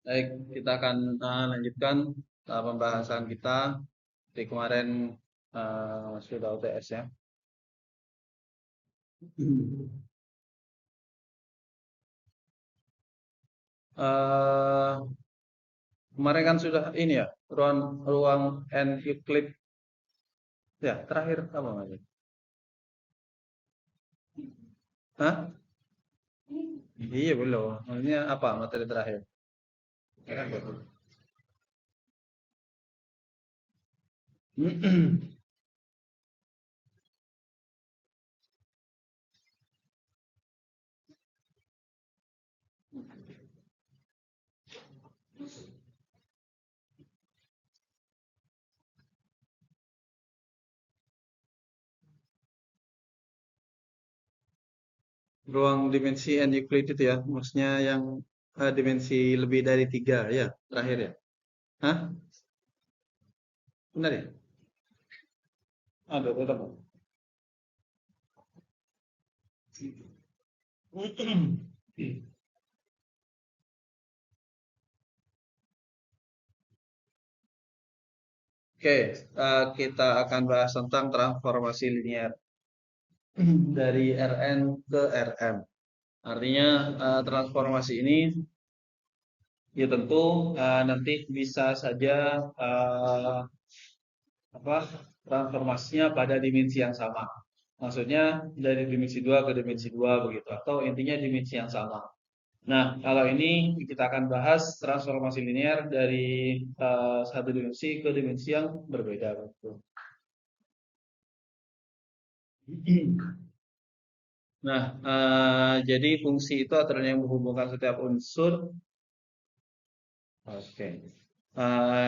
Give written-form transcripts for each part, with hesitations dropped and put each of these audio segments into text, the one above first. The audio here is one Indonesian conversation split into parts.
Baik, kita akan lanjutkan pembahasan kita di kemarin sudah UTS ya. Eh, Kemarin kan sudah ini ya, ruang N Euclid ya, terakhir apa lagi? Hah? Iya belum. Maksudnya apa materi terakhir? Ruang dimensi N Euclid itu ya, maksudnya yang dimensi lebih dari 3 ya, terakhir ya. Hah? Benar ya? Ada tetap. Oke, kita akan bahas tentang transformasi linear dari Rn ke Rm. Artinya transformasi ini ya tentu nanti bisa saja apa transformasinya pada dimensi yang sama. Maksudnya dari dimensi 2 ke dimensi 2 begitu atau intinya dimensi yang sama. Nah, kalau ini kita akan bahas transformasi linear dari satu dimensi ke dimensi yang berbeda begitu. Nah, jadi fungsi itu aturan yang menghubungkan setiap unsur. Oke.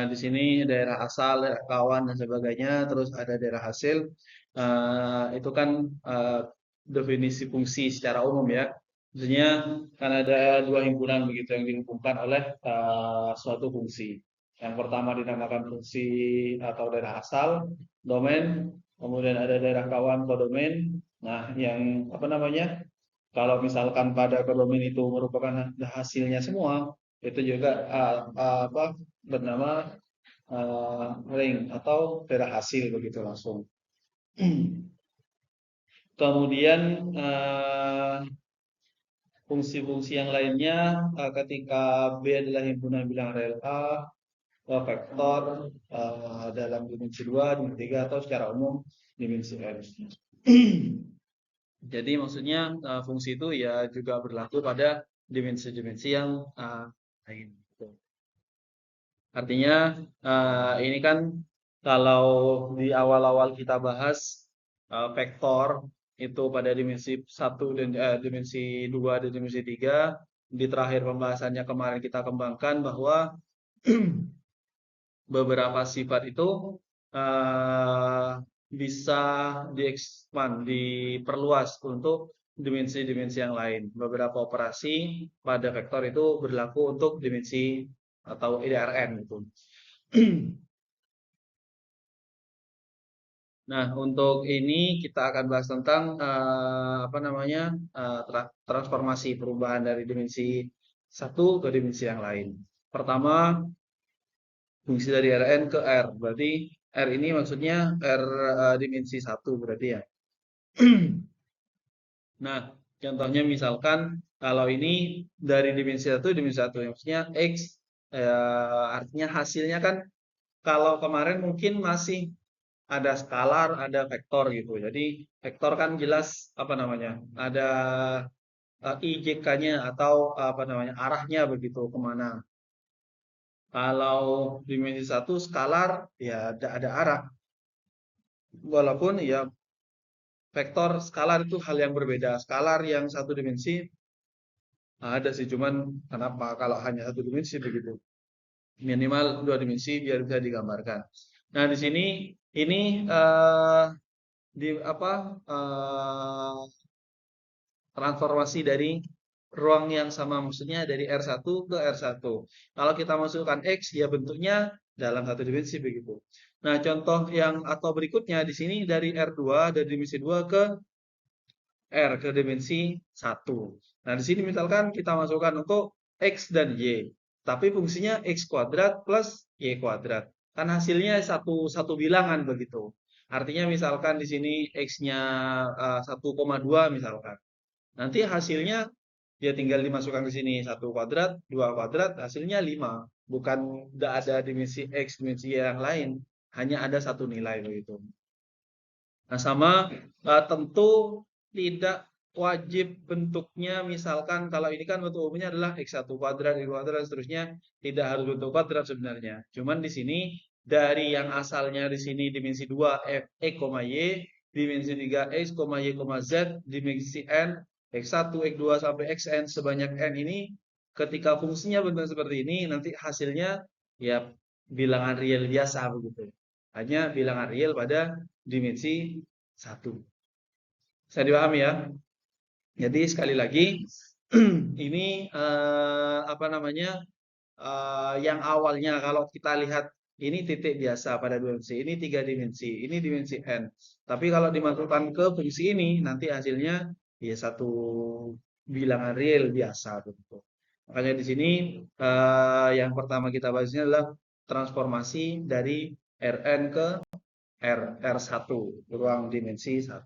Di sini daerah asal, daerah kawan dan sebagainya, terus ada daerah hasil. Itu kan definisi fungsi secara umum ya. Maksudnya kan ada dua himpunan begitu yang dihubungkan oleh suatu fungsi. Yang pertama dinamakan fungsi atau daerah asal, domain. Kemudian ada daerah kawan kodomain. Nah, yang apa namanya? Kalau misalkan pada kodomain itu merupakan hasilnya semua, itu juga apa bernama ring atau daerah hasil begitu langsung. Kemudian fungsi-fungsi yang lainnya ketika B adalah himpunan bilangan real A, vektor dalam dimensi 2, dimensi 3 atau secara umum dimensi n. Jadi maksudnya fungsi itu ya juga berlaku pada dimensi-dimensi yang lain. Artinya ini kan kalau di awal-awal kita bahas vektor itu pada dimensi 1 dan dimensi 2 dan dimensi 3, di terakhir pembahasannya kemarin kita kembangkan bahwa beberapa sifat itu uh, bisa diperluas untuk dimensi-dimensi yang lain. Beberapa operasi pada vektor itu berlaku untuk dimensi atau IDRN itu. Nah, untuk ini kita akan bahas tentang apa namanya transformasi perubahan dari dimensi satu ke dimensi yang lain. Pertama, fungsi dari Rn ke R. Berarti R ini maksudnya R dimensi satu berarti ya. Nah, contohnya misalkan kalau ini dari dimensi satu dimensi satu, maksudnya X artinya hasilnya kan kalau kemarin mungkin masih ada skalar, ada vektor gitu. Jadi vektor kan jelas apa namanya, ada IJK-nya atau apa namanya arahnya begitu kemana. Kalau dimensi satu skalar ya ada arah. Walaupun ya vektor skalar itu hal yang berbeda. Skalar yang satu dimensi ada sih, cuman kenapa kalau hanya satu dimensi begitu? Minimal dua dimensi biar bisa digambarkan. Nah di sini ini di apa transformasi dari ruang yang sama, maksudnya dari R1 ke R1. Kalau kita masukkan X, ya bentuknya dalam satu dimensi begitu. Nah, contoh yang atau berikutnya di sini dari R2 dari dimensi 2 ke R ke dimensi 1. Nah, di sini misalkan kita masukkan untuk X dan Y. tapi fungsinya X kuadrat plus Y kuadrat. Kan hasilnya satu bilangan begitu. Artinya misalkan di sini X-nya 1,2 misalkan. Nanti hasilnya dia tinggal dimasukkan ke sini 1 kuadrat, 2 kuadrat, hasilnya 5. Bukan tidak ada dimensi X, dimensi Y yang lain. Hanya ada satu nilai begitu. Nah, sama tentu tidak wajib bentuknya, misalkan kalau ini kan bentuk umumnya adalah X1 kuadrat, Y kuadrat, dan seterusnya, tidak harus bentuk kuadrat sebenarnya. Cuman di sini dari yang asalnya di sini dimensi 2 F, X, Y, dimensi 3 X, Y, Z, dimensi N, X1, X2 sampai Xn sebanyak N ini, ketika fungsinya bentuk seperti ini, nanti hasilnya ya bilangan real biasa begitu. Hanya bilangan real pada dimensi 1. Saya dipahami ya? Jadi sekali lagi ini apa namanya? Yang awalnya kalau kita lihat ini titik biasa pada dimensi, ini 3 dimensi, ini dimensi n. Tapi kalau dimasukkan ke fungsi ini nanti hasilnya ya satu bilangan real biasa begitu. Makanya di sini yang pertama kita bahasnya adalah transformasi dari Rn ke R1, ruang dimensi 1.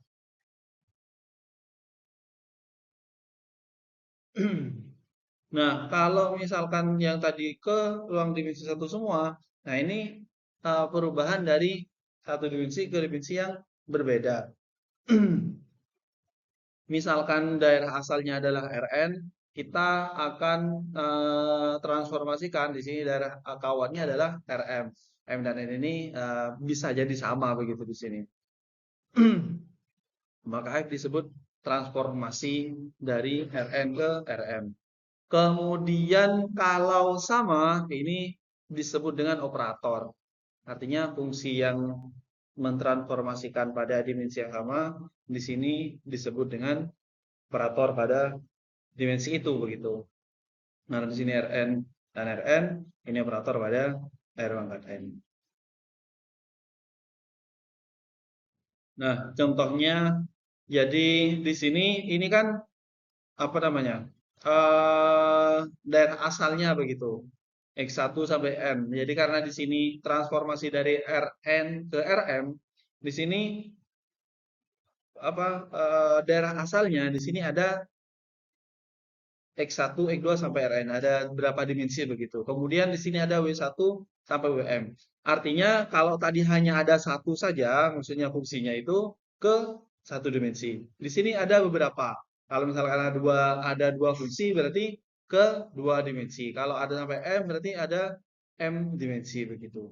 Nah, kalau misalkan yang tadi ke ruang dimensi 1 semua, nah ini perubahan dari satu dimensi ke dimensi yang berbeda. Misalkan daerah asalnya adalah Rn, kita akan transformasikan di sini daerah kawannya adalah Rm. M dan N ini bisa jadi sama begitu di sini. Maka disebut transformasi dari Rn ke Rm. Kemudian kalau sama ini disebut dengan operator. Artinya fungsi yang mentransformasikan pada dimensi yang sama di sini disebut dengan operator pada dimensi itu begitu. Nah, di sini Rn dan Rn ini operator pada R pangkat N. Nah, contohnya jadi di sini ini kan apa namanya? Daerah asalnya begitu. X1 sampai N. Jadi karena di sini transformasi dari Rn ke Rm, di sini apa daerah asalnya di sini ada X1, X2 sampai Rn. Ada berapa dimensi begitu. Kemudian di sini ada W1 sampai Wm. Artinya kalau tadi hanya ada satu saja, maksudnya fungsinya itu ke satu dimensi. Di sini ada beberapa. Kalau misalkan ada dua fungsi berarti ke dua dimensi. Kalau ada sampai M berarti ada M dimensi begitu.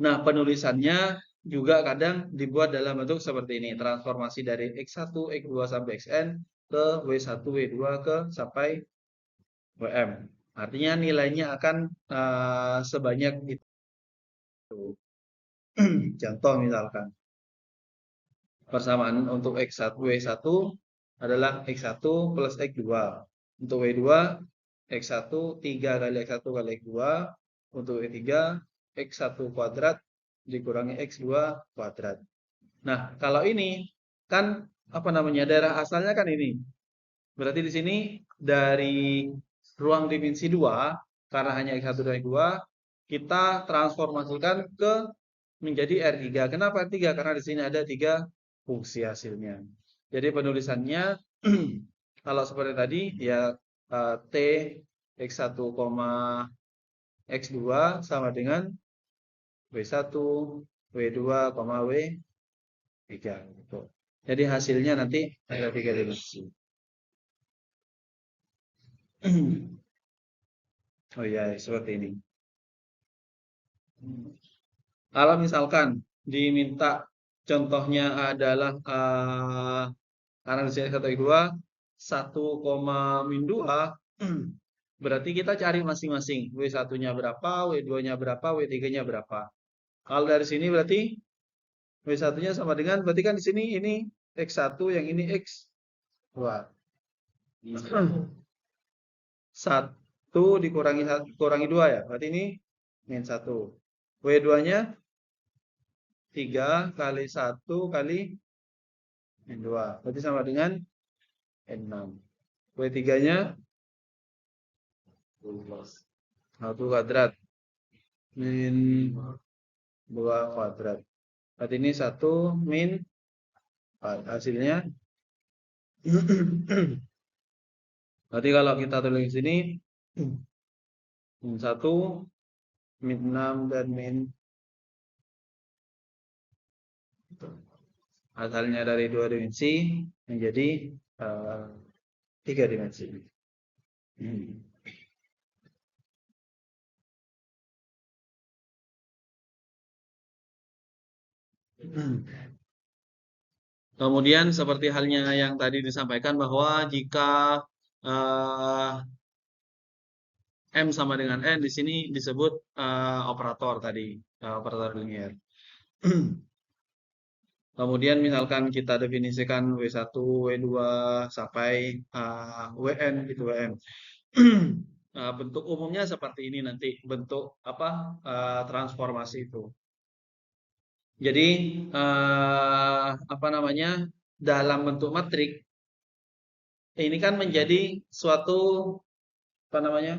Nah, penulisannya juga kadang dibuat dalam bentuk seperti ini. Transformasi dari X1, X2 sampai Xn ke W1, W2 ke sampai Wm. Artinya nilainya akan sebanyak itu. Contoh misalkan. Persamaan untuk X1, W1 adalah X1 plus X2. Untuk W2, X1 3 kali X1 kali X2. Untuk W3, X1 kuadrat dikurangi X2 kuadrat. Nah, kalau ini kan apa namanya? Daerah asalnya kan ini. Berarti di sini dari ruang dimensi 2 karena hanya X1 dan X2 kita transformasikan ke menjadi R3. Kenapa R3? Karena di sini ada 3 fungsi hasilnya. Jadi penulisannya kalau seperti tadi ya T X1, X2 sama dengan W1, W2, W3 gitu. Jadi hasilnya nanti ada 3 dimensi. Oh iya, seperti ini. Kalau misalkan diminta contohnya adalah karena di sini 1,2 1,2 berarti kita cari masing-masing W1-nya berapa, W2-nya berapa, W3-nya berapa. Kalau dari sini berarti W1-nya sama dengan berarti kan di sini ini X1 yang ini X2. 1 dikurangi 2 ya. Berarti ini min 1. W2-nya 3 kali 1 kali min 2. Berarti sama dengan N6. W3-nya 1 kuadrat min 2 kuadrat. Berarti ini 1 min 4. Hasilnya berarti kalau kita tulis di sini min 1, min 6 dan min asalnya dari 2 dimensi menjadi 3 dimensi. Kemudian seperti halnya yang tadi disampaikan bahwa jika M sama dengan N di sini disebut operator tadi, operator linier. Kemudian misalkan kita definisikan W1, W2 sampai Wn gitu Wm. Bentuk umumnya seperti ini nanti bentuk apa transformasi itu. Jadi apa namanya dalam bentuk matrik ini kan menjadi suatu apa namanya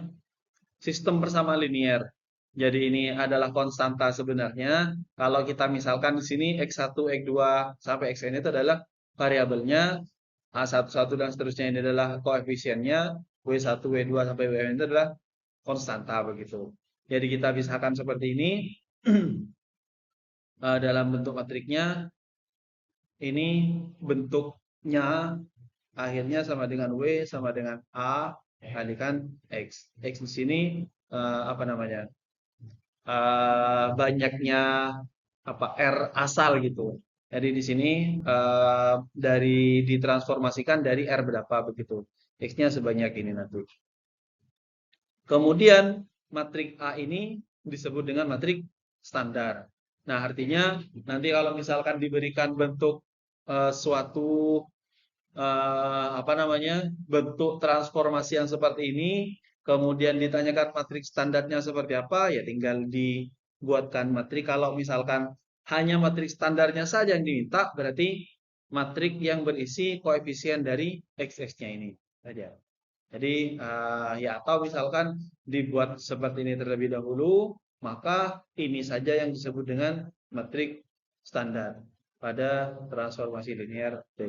sistem bersama linier. Jadi ini adalah konstanta sebenarnya. Kalau kita misalkan di sini x1, x2 sampai xn itu adalah variabelnya, A11 dan seterusnya ini adalah koefisiennya, W1, W2 sampai Wn itu adalah konstanta begitu. Jadi kita pisahkan seperti ini. Dalam bentuk matriknya ini bentuknya akhirnya sama dengan W sama dengan A kalikan X. X di sini apa namanya banyaknya apa R asal gitu. Jadi di sini dari ditransformasikan dari R berapa begitu. X-nya sebanyak ini nanti. Kemudian matrik A ini disebut dengan matrik standar. Nah, artinya nanti kalau misalkan diberikan bentuk suatu apa namanya bentuk transformasi yang seperti ini, kemudian ditanyakan matrik standarnya seperti apa, ya tinggal dibuatkan matrik. Kalau misalkan hanya matrik standarnya saja yang diminta, berarti matrik yang berisi koefisien dari x-nya ini saja. Jadi ya atau misalkan dibuat seperti ini terlebih dahulu, maka ini saja yang disebut dengan matrik standar pada transformasi linear T.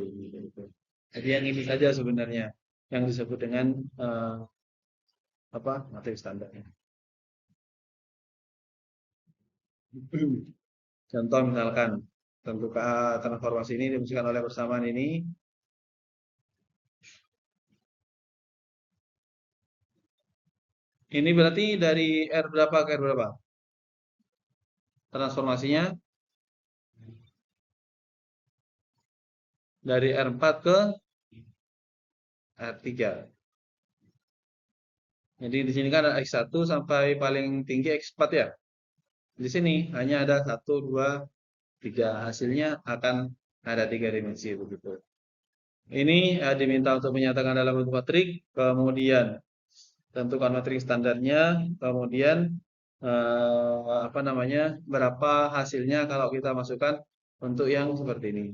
Jadi yang ini saja sebenarnya yang disebut dengan apa matrik standar. Contoh misalkan tentu transformasi ini dimusuhkan oleh persamaan ini. Ini berarti dari R berapa ke R berapa? Transformasinya dari R4 ke R3. Jadi di sini kan ada X1 sampai paling tinggi X4 ya. Di sini hanya ada 1, 2, 3. Hasilnya akan ada 3 dimensi begitu. Ini diminta untuk menyatakan dalam bentuk matrik, kemudian tentukan matrik standarnya, kemudian apa namanya berapa hasilnya kalau kita masukkan untuk yang seperti ini.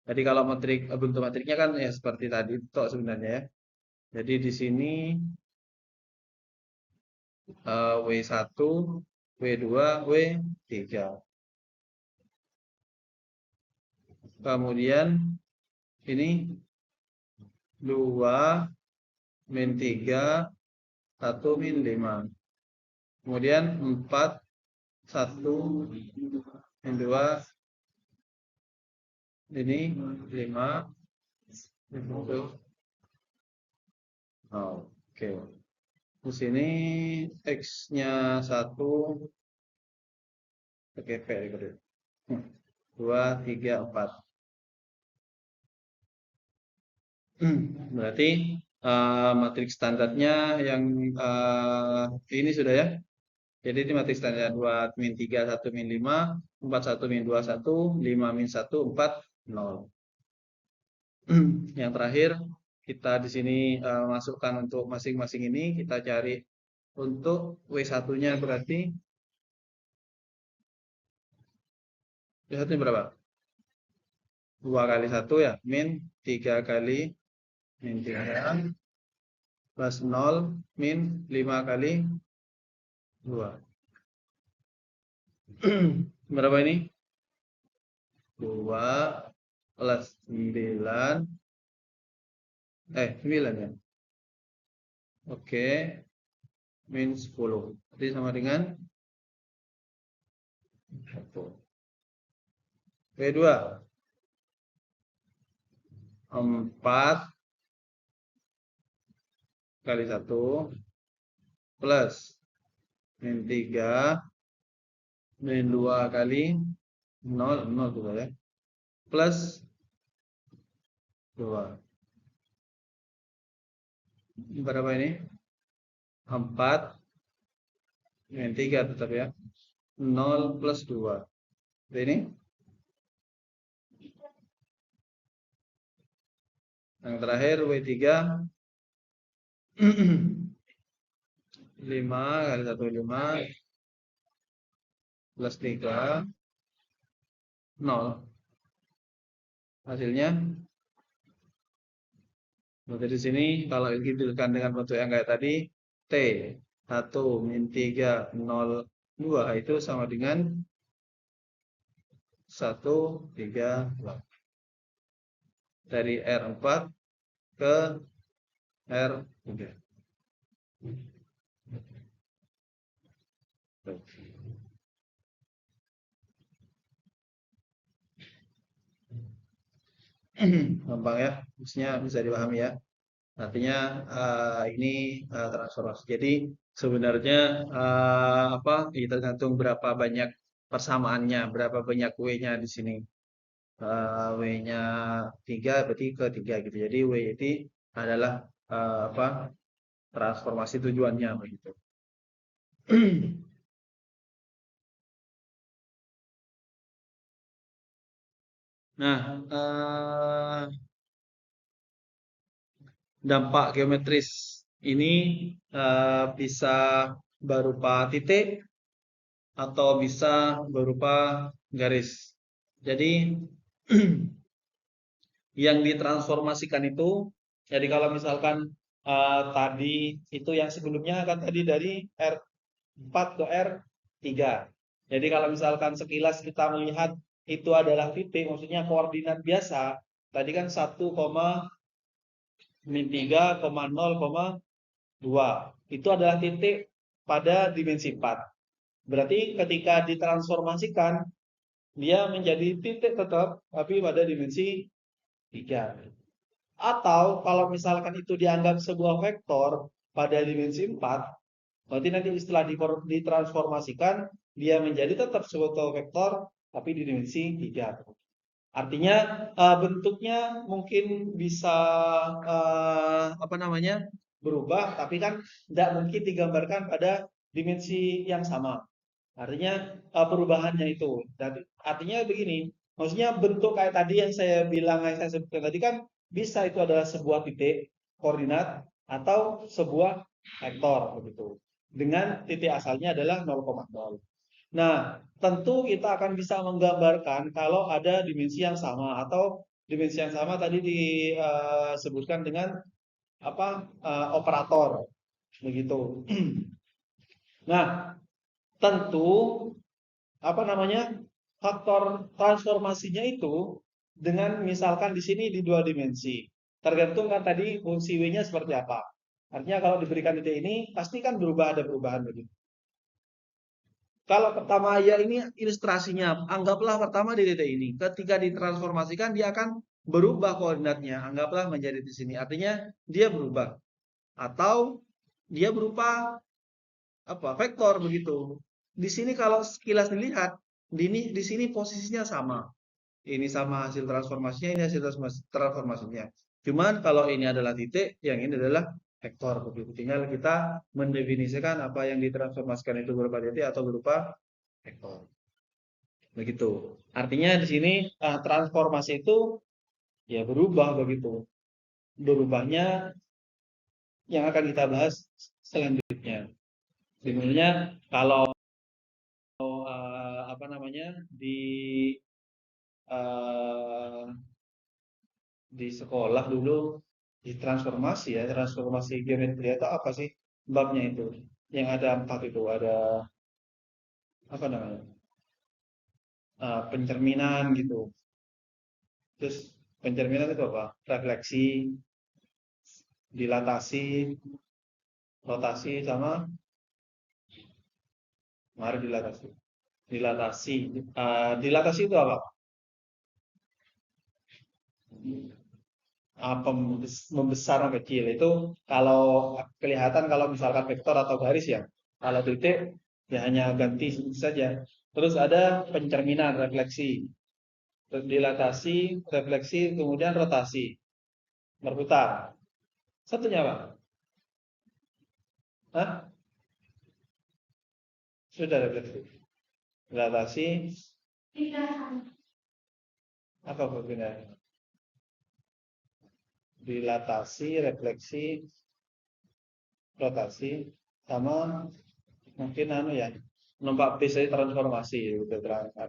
Jadi kalau matrik bentuk matriknya kan ya seperti tadi itu sebenarnya ya. Jadi di sini W1, W2, W3. Kemudian ini 2 min 3 1 min 5. Kemudian 4 1 min 2 ini 5 min 1. Oke. Di sini X-nya 1 pakai P 2 3 4. Berarti matrik standarnya yang ini sudah ya. Jadi ini matrik standar 2 min 3 1 min 5 4 1 min 2 1 5 min 1 4 0. Yang terakhir kita di sini masukkan untuk masing-masing ini kita cari untuk W1-nya berarti W1 berapa? 2 kali 1 ya, min 3 kali min 3 plus 0 min 5 kali 2. Berapa ini? 2 plus 9. 9 ya. Oke, min 10. Jadi sama dengan 1. B2. 4 kali 1 plus min 3 min 2 kali 0, 0 juga ya. Plus 2. Berapa ini? 4 min 3 tetap ya. 0 plus 2. Ini yang terakhir W3 5 kali 1 5 plus 3 0. Hasilnya berarti di sini kalau dituliskan dengan bentuk yang kayak tadi T 1 min 3 0 2 itu sama dengan 1 3 8. Dari R4 ke R3. Gampang ya, maksudnya bisa dipahami ya. Artinya ini transformasi. Jadi sebenarnya apa? Tergantung berapa banyak persamaannya, berapa banyak W-nya di sini. W-nya 3 berarti ke 3 gitu. Jadi W itu adalah apa? Transformasi tujuannya begitu. Nah, dampak geometris ini bisa berupa titik atau bisa berupa garis. Jadi yang ditransformasikan itu, jadi kalau misalkan tadi itu yang sebelumnya kan tadi dari R4 ke R3. Jadi kalau misalkan sekilas kita melihat itu adalah titik, maksudnya koordinat biasa, tadi kan 1, min 3, 0, 2. Itu adalah titik pada dimensi 4. Berarti ketika ditransformasikan, dia menjadi titik tetap, tapi pada dimensi 3. Atau kalau misalkan itu dianggap sebuah vektor pada dimensi 4, berarti nanti setelah ditransformasikan, dia menjadi tetap sebuah vektor, tapi di dimensi 3. Artinya bentuknya mungkin bisa apa namanya berubah, tapi kan tidak mungkin digambarkan pada dimensi yang sama. Artinya perubahannya itu. Dan artinya begini, maksudnya bentuk kayak tadi yang saya bilang, yang saya sebutkan tadi kan bisa itu adalah sebuah titik koordinat atau sebuah vektor begitu. Dengan titik asalnya adalah 0,0. Nah, tentu kita akan bisa menggambarkan kalau ada dimensi yang sama atau dimensi yang sama tadi disebutkan dengan apa operator begitu. Nah, tentu apa namanya faktor transformasinya itu dengan misalkan di sini di dua dimensi. Tergantung kan tadi fungsi W-nya seperti apa. Artinya kalau diberikan titik ini pasti kan berubah, ada perubahan begitu. Kalau pertama ya ini ilustrasinya, anggaplah pertama di titik ini. Ketika ditransformasikan dia akan berubah koordinatnya. Anggaplah menjadi di sini. Artinya dia berubah atau dia berupa apa? Vektor begitu. Di sini kalau sekilas dilihat, di sini posisinya sama. Ini sama hasil transformasinya, ini hasil transformasinya. Cuman kalau ini adalah titik, yang ini adalah vektor begitu. Tinggal kita mendefinisikan apa yang ditransformasikan itu berupa titik atau berupa vektor. Begitu. Artinya di sini transformasi itu ya berubah begitu. Berubahnya yang akan kita bahas selanjutnya. Sebenarnya kalau apa namanya uh, di sekolah dulu di transformasi ya, transformasi geometri itu apa sih? babnya itu. Yang ada 4 itu, ada apa namanya? Pencerminan gitu. Terus pencerminan itu apa? Refleksi, dilatasi, rotasi sama mari dilatasi. Dilatasi. Dilatasi itu apa? Membesar atau kecil itu kalau kelihatan kalau misalkan vektor atau garis ya. Kalau titik ya hanya ganti saja. Terus ada pencerminan, refleksi, terus dilatasi, refleksi, kemudian rotasi, berputar. Satunya apa? Hah? Sudah refleksi. Dilatasi, apa perbedaannya? Dilatasi, refleksi, rotasi, sama mungkin anu ya, numpak bis aja transformasi gitu,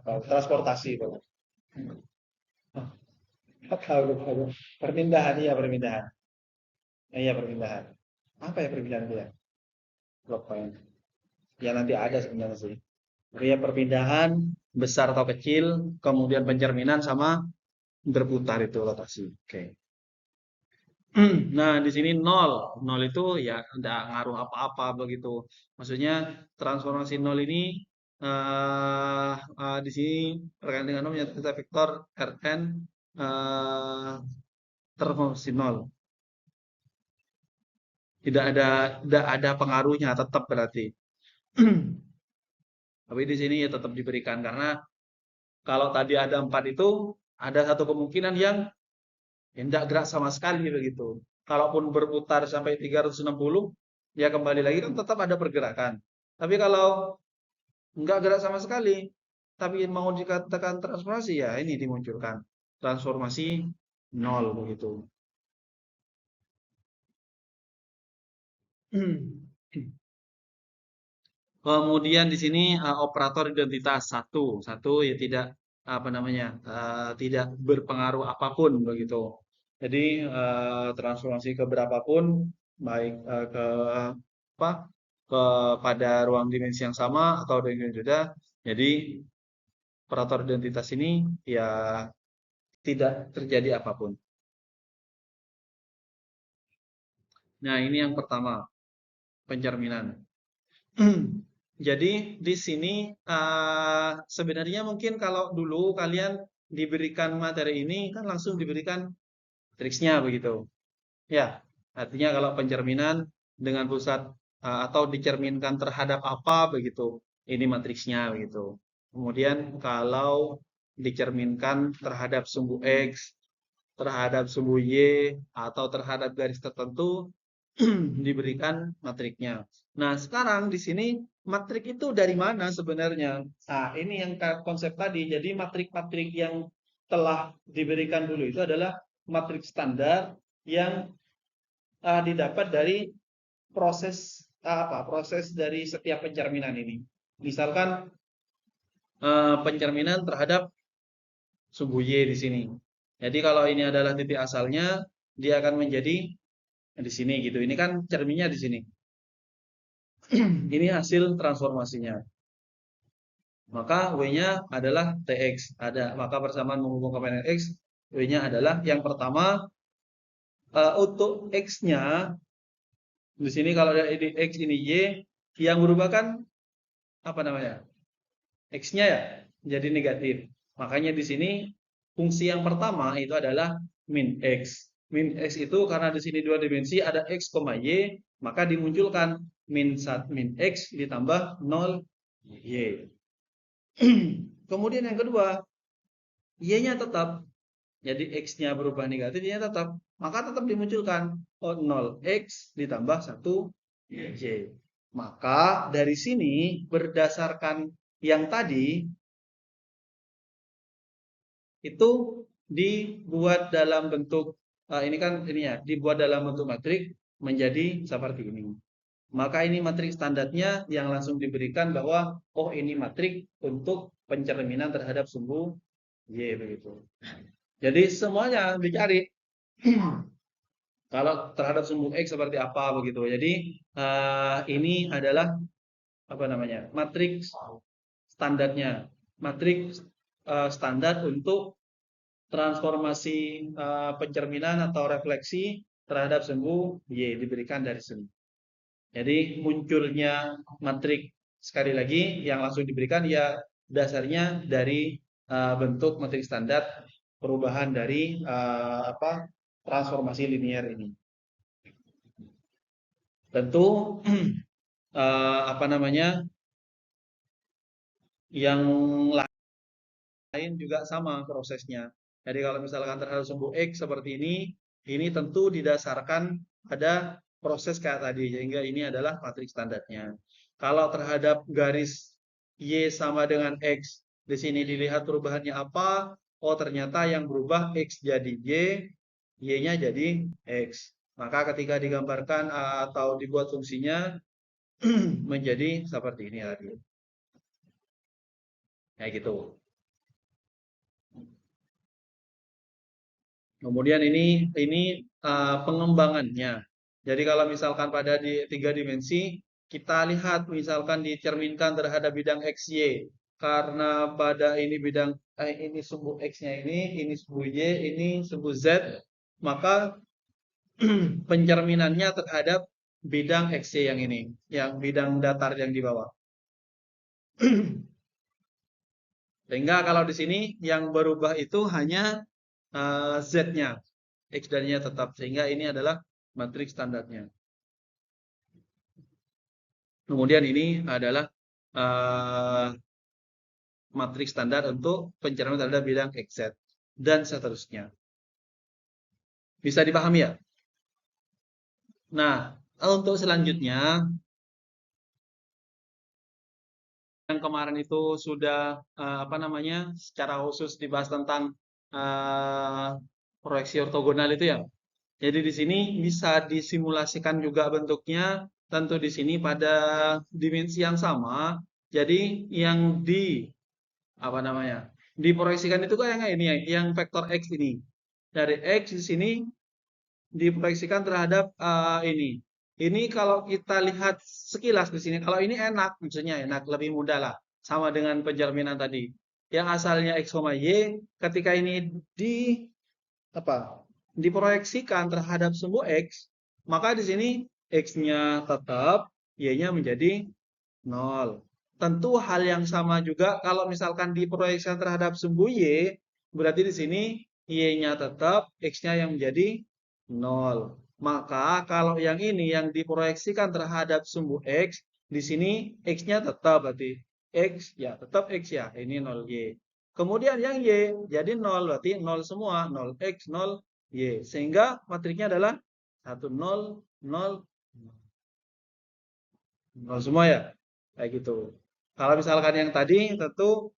transportasi itu. Tahu. Perpindahan, iya perpindahan. Iya perpindahan. Apa ya perpindahan itu ya? Lupa ya. Ya nanti ada sebenarnya sih. Tapi ya perpindahan besar atau kecil, kemudian pencerminan sama berputar itu rotasi. Oke. Nah, di sini nol. Nol itu ya tidak ngaruh apa-apa begitu. Maksudnya transformasi nol ini di sini terkait dengan nomornya kita vektor Rn eh, transformasi nol. Tidak ada pengaruhnya tetap berarti. Tapi di sini ya tetap diberikan karena kalau tadi ada 4 itu ada satu kemungkinan yang tidak gerak sama sekali begitu. Kalaupun berputar sampai 360 ya kembali lagi kan tetap ada pergerakan. Tapi kalau nggak gerak sama sekali, tapi mau dikatakan transformasi ya ini dimunculkan transformasi nol begitu. Kemudian di sini operator identitas satu ya tidak apa namanya tidak berpengaruh apapun begitu. Jadi transformasi ke berapapun baik ke apa kepada ruang dimensi yang sama atau dengan yang berbeda. Jadi operator identitas ini ya tidak terjadi apapun. Nah ini yang pertama pencerminan. Jadi di sini sebenarnya mungkin kalau dulu kalian diberikan materi ini kan langsung diberikan triksnya begitu. Ya, artinya kalau pencerminan dengan pusat atau dicerminkan terhadap apa begitu. Ini matriksnya begitu. Kemudian kalau dicerminkan terhadap sumbu X, terhadap sumbu Y atau terhadap garis tertentu diberikan matriknya. Nah, sekarang di sini matrik itu dari mana sebenarnya? Nah, ini yang konsep tadi. Jadi matrik-matrik yang telah diberikan dulu itu adalah matrik standar yang didapat dari proses dari setiap pencerminan ini. Misalkan pencerminan terhadap sumbu Y di sini. Jadi kalau ini adalah titik asalnya, dia akan menjadi di sini gitu. Ini kan cerminnya di sini. Ini hasil transformasinya. Maka W-nya adalah TX. Maka persamaan menghubungkan X, W-nya adalah yang pertama untuk X-nya di sini kalau ada ini X ini Y, yang berubah kan apa namanya? X-nya ya jadi negatif. Makanya di sini fungsi yang pertama itu adalah min X. Min X itu karena di sini dua dimensi ada X, Y, maka dimunculkan min X ditambah 0 Y. Kemudian yang kedua, Y-nya tetap. Jadi X-nya berubah negatif, Y-nya tetap. Maka tetap dimunculkan 0X ditambah 1 Y. Maka dari sini berdasarkan yang tadi itu dibuat dalam bentuk ini kan ini ya, dibuat dalam bentuk matrik menjadi seperti ini. Maka ini matrik standarnya yang langsung diberikan bahwa oh ini matrik untuk pencerminan terhadap sumbu Y begitu. Jadi semuanya dicari. Kalau terhadap sumbu X seperti apa begitu. Jadi ini adalah apa namanya? Matriks standarnya. Matriks standar untuk transformasi pencerminan atau refleksi terhadap sumbu Y diberikan dari sini. Jadi munculnya matriks sekali lagi yang langsung diberikan ya dasarnya dari bentuk matriks standar perubahan dari transformasi linier ini. Tentu apa namanya yang lain juga sama prosesnya. Jadi kalau misalkan terhadap sumbu X seperti ini tentu didasarkan pada proses kayak tadi, sehingga ini adalah matriks standarnya. Kalau terhadap garis Y sama dengan X, di sini dilihat perubahannya apa? Oh ternyata yang berubah X jadi Y, Y-nya jadi X. Maka ketika digambarkan atau dibuat fungsinya menjadi seperti ini tadi. Kayak gitu. Kemudian ini pengembangannya. Jadi kalau misalkan pada di 3 dimensi, kita lihat misalkan dicerminkan terhadap bidang XY. Karena pada ini bidang ini sumbu X-nya ini sumbu Y, ini sumbu Z, maka pencerminannya terhadap bidang XY yang ini, yang bidang datar yang di bawah. Sehingga kalau di sini yang berubah itu hanya Z-nya, X dan Y tetap. Sehingga ini adalah matriks standarnya. Kemudian ini adalah matriks standar untuk pencerminan terhadap bidang XZ dan seterusnya. Bisa dipahami ya? Nah, untuk selanjutnya yang kemarin itu sudah apa namanya secara khusus dibahas tentang proyeksi ortogonal itu ya. Jadi di sini bisa disimulasikan juga bentuknya, tentu di sini pada dimensi yang sama. Jadi yang apa namanya diproyeksikan itu kayak ini ya, yang vektor X ini. Dari X di sini diproyeksikan terhadap ini. Ini kalau kita lihat sekilas di sini, kalau ini enak, maksudnya enak, lebih mudah lah, sama dengan pencerminan tadi. Yang asalnya X, Y, ketika ini diproyeksikan terhadap sumbu X, maka di sini X-nya tetap, Y-nya menjadi 0. Tentu hal yang sama juga kalau misalkan diproyeksikan terhadap sumbu Y, berarti di sini Y-nya tetap, X-nya yang menjadi 0. Maka kalau yang ini yang diproyeksikan terhadap sumbu X, di sini X-nya tetap berarti X ya tetap X ya, ini 0 Y. Kemudian yang Y jadi 0 berarti 0 semua, 0 X, 0 Y. Sehingga matriknya adalah 1 0 0 0 semua ya. Kayak gitu. Kalau misalkan yang tadi tentu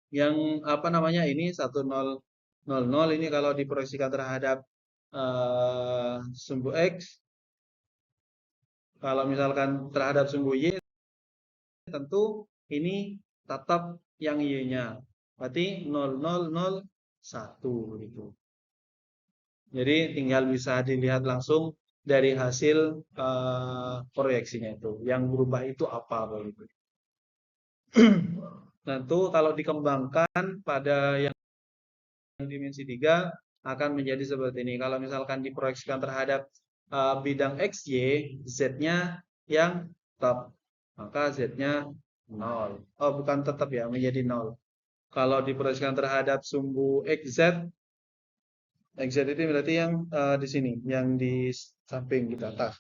yang apa namanya ini 1000 ini kalau diproyeksikan terhadap sumbu X, kalau misalkan terhadap sumbu Y tentu ini tetap yang Y-nya. Berarti 0001 gitu. Jadi tinggal bisa dilihat langsung dari hasil proyeksinya itu. Yang berubah itu apa begitu. Tentu kalau dikembangkan pada yang dimensi 3 akan menjadi seperti ini. Kalau misalkan diproyeksikan terhadap bidang XY, Z-nya yang tetap, maka Z-nya 0. Oh, bukan tetap ya, menjadi 0. Kalau diproyeksikan terhadap sumbu XZ, XZ itu berarti yang di sini, yang di samping di atas.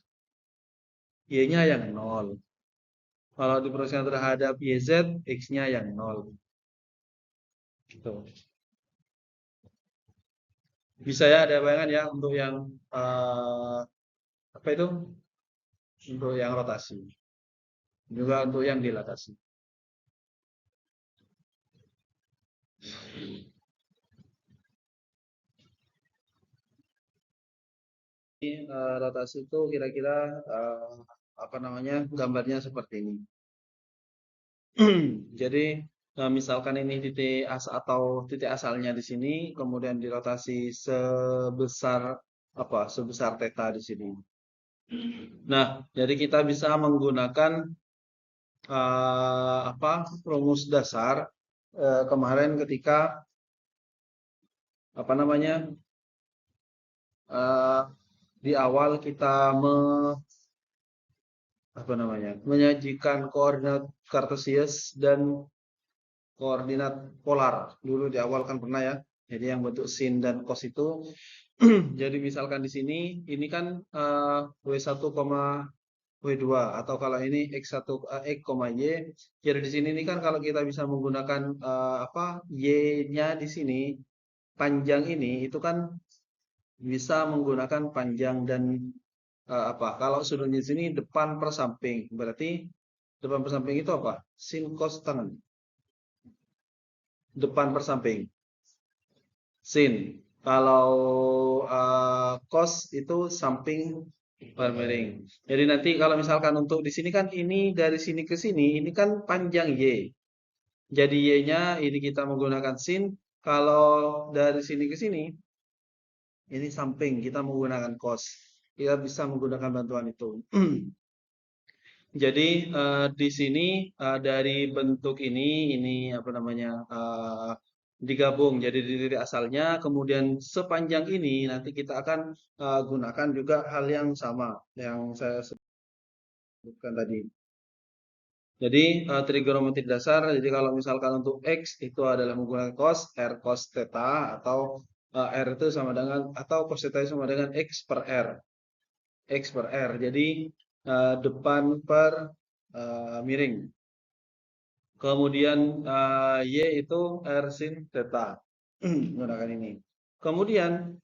Y-nya yang 0. Kalau diproyeksikan terhadap YZ, X-nya yang 0. Gitu. Bisa ya ada bayangan ya untuk yang apa itu? Untuk yang rotasi. Juga untuk yang dilatasi. Ini rotasi itu kira-kira apa namanya gambarnya seperti ini. Jadi misalkan ini titik atau titik asalnya di sini, kemudian dirotasi sebesar apa? Sebesar theta di sini. Nah, jadi kita bisa menggunakan apa? Rumus dasar kemarin ketika apa namanya? eh, di awal kita apa namanya? Menyajikan koordinat kartesius dan koordinat polar. Dulu di awal kan pernah ya. Jadi yang bentuk sin dan cos itu. Jadi misalkan di sini ini kan W1, W2 atau kalau ini X1 X, Y. Jadi di sini ini kan kalau kita bisa menggunakan apa Y-nya di sini panjang ini itu kan bisa menggunakan panjang dan apa? Kalau sudutnya di sini depan per samping. Berarti depan per samping itu apa? Sin cos tangan. Depan per samping. Sin. Kalau cos itu samping per miring. Jadi nanti kalau misalkan untuk di sini kan ini dari sini ke sini ini kan panjang Y. Jadi Y-nya ini kita menggunakan sin. Kalau dari sini ke sini ini samping kita menggunakan cos. Kita bisa menggunakan bantuan itu. Jadi di sini dari bentuk ini apa namanya digabung jadi di titik asalnya, kemudian sepanjang ini nanti kita akan gunakan juga hal yang sama yang saya sebutkan tadi. Jadi trigonometri dasar. Jadi kalau misalkan untuk x itu adalah menggunakan cos r cos theta atau r itu sama dengan atau cos theta itu sama dengan x per r. Jadi depan per miring. Kemudian Y itu R sin theta. Menggunakan ini. Kemudian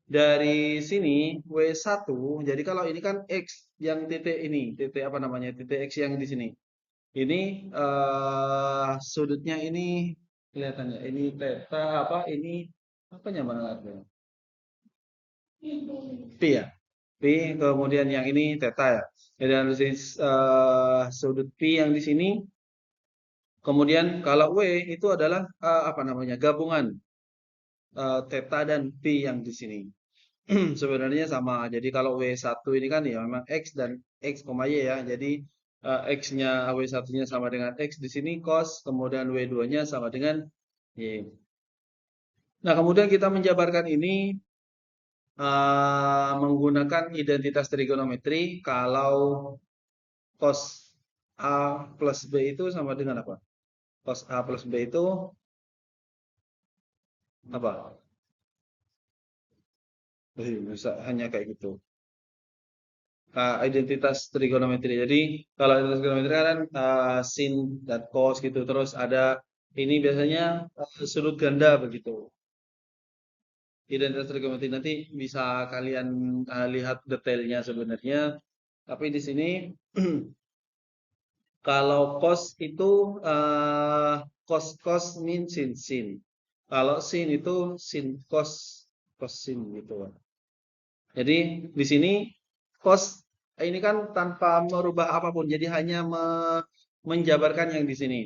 dari sini W1, jadi kalau ini kan X yang titik ini, titik apa namanya, titik X yang di sini. Ini sudutnya ini kelihatannya, ini theta apa, ini apa nyaman P ya. P, kemudian yang ini theta ya. Jadi analisis sudut P yang di sini. Kemudian kalau W itu adalah apa namanya gabungan theta dan P yang di sini. Sebenarnya sama. Jadi kalau W1 ini kan ya memang X dan X, Y ya. Jadi X-nya W1-nya sama dengan X di sini cos, kemudian W2-nya sama dengan Y. Nah, kemudian kita menjabarkan ini menggunakan identitas trigonometri kalau cos A plus B itu sama dengan apa? Cos A plus B itu apa? Bisa hanya kayak gitu. Identitas trigonometri. Jadi kalau identitas trigonometri kan sin dan cos gitu. Terus ada ini biasanya sudut ganda begitu. Identitas trigonometri nanti bisa kalian lihat detailnya sebenarnya. Tapi di sini kalau cos itu cos cos min sin sin. Kalau sin itu sin cos cos sin gitu. Jadi di sini cos ini kan tanpa merubah apapun, jadi hanya menjabarkan yang di sini.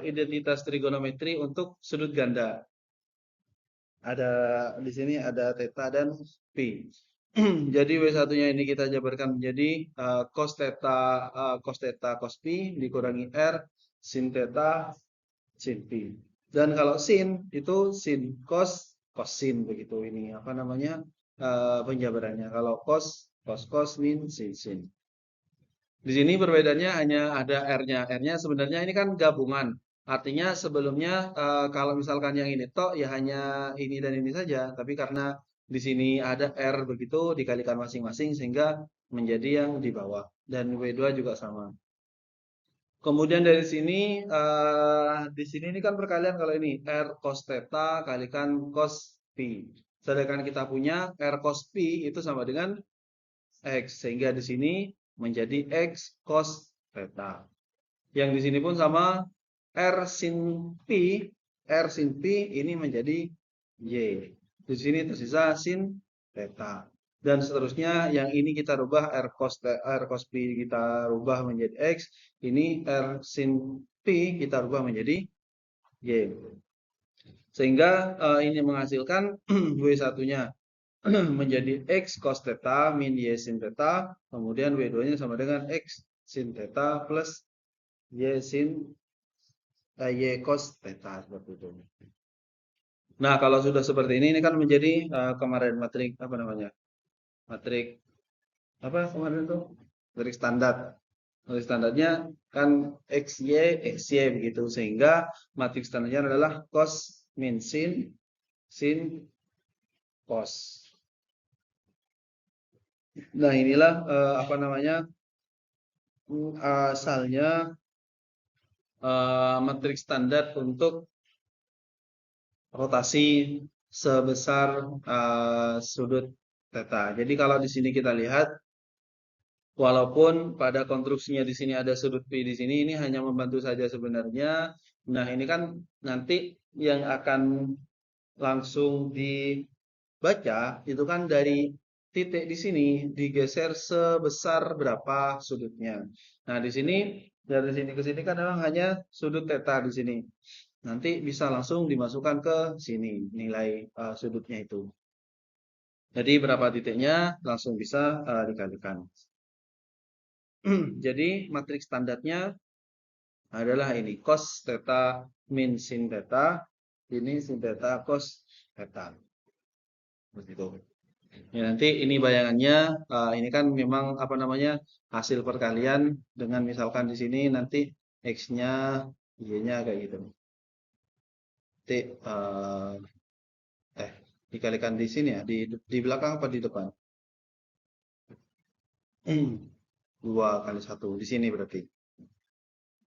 Identitas trigonometri untuk sudut ganda. Ada di sini ada theta dan p. Jadi W1-nya ini kita jabarkan menjadi cos theta cos p dikurangi r sin theta sin p. Dan kalau sin itu sin cos cos sin begitu ini apa namanya penjabarannya. Kalau cos cos cos min sin sin. Di sini perbedaannya hanya ada R-nya. R-nya sebenarnya ini kan gabungan. Artinya sebelumnya kalau misalkan yang ini tok ya hanya ini dan ini saja. Tapi karena di sini ada R begitu dikalikan masing-masing sehingga menjadi yang di bawah. Dan W2 juga sama. Kemudian dari sini di sini ini kan perkalian kalau ini R cos theta kalikan cos P. Sedangkan kita punya R cos P itu sama dengan X. Sehingga di sini menjadi X cos theta. Yang di sini pun sama R sin P. R sin P ini menjadi Y. Di sini tersisa sin theta. Dan seterusnya yang ini kita rubah R cos P kita rubah menjadi X. Ini R sin P kita rubah menjadi Y. Sehingga ini menghasilkan W1-nya menjadi X cos theta min Y sin theta, kemudian W2-nya sama dengan X sin theta plus Y sin Y cos theta seperti itu. Nah, kalau sudah seperti ini kan menjadi kemarin matrik apa namanya? Matrik apa kemarin itu? Matrik standar. Matrik standarnya kan XY begitu, sehingga matrik standarnya adalah cos min sin cos. Nah, inilah apa namanya? Asalnya matrik standar untuk rotasi sebesar sudut theta. Jadi kalau di sini kita lihat, walaupun pada konstruksinya di sini ada sudut P di sini, ini hanya membantu saja sebenarnya. Nah, ini kan nanti yang akan langsung dibaca itu kan dari titik di sini digeser sebesar berapa sudutnya. Nah, di sini dari sini ke sini kan memang hanya sudut theta di sini. Nanti bisa langsung dimasukkan ke sini nilai sudutnya itu. Jadi berapa titiknya langsung bisa dikalikan. Jadi matriks standarnya adalah ini cos theta min sin theta, ini sin theta cos theta. Begitu. Ya, nanti ini bayangannya, ini kan memang apa namanya hasil perkalian dengan misalkan di sini nanti x-nya, y-nya kayak gitu. Nanti dikalikan di sini ya, di belakang apa di depan? 2 kali 1 di sini berarti.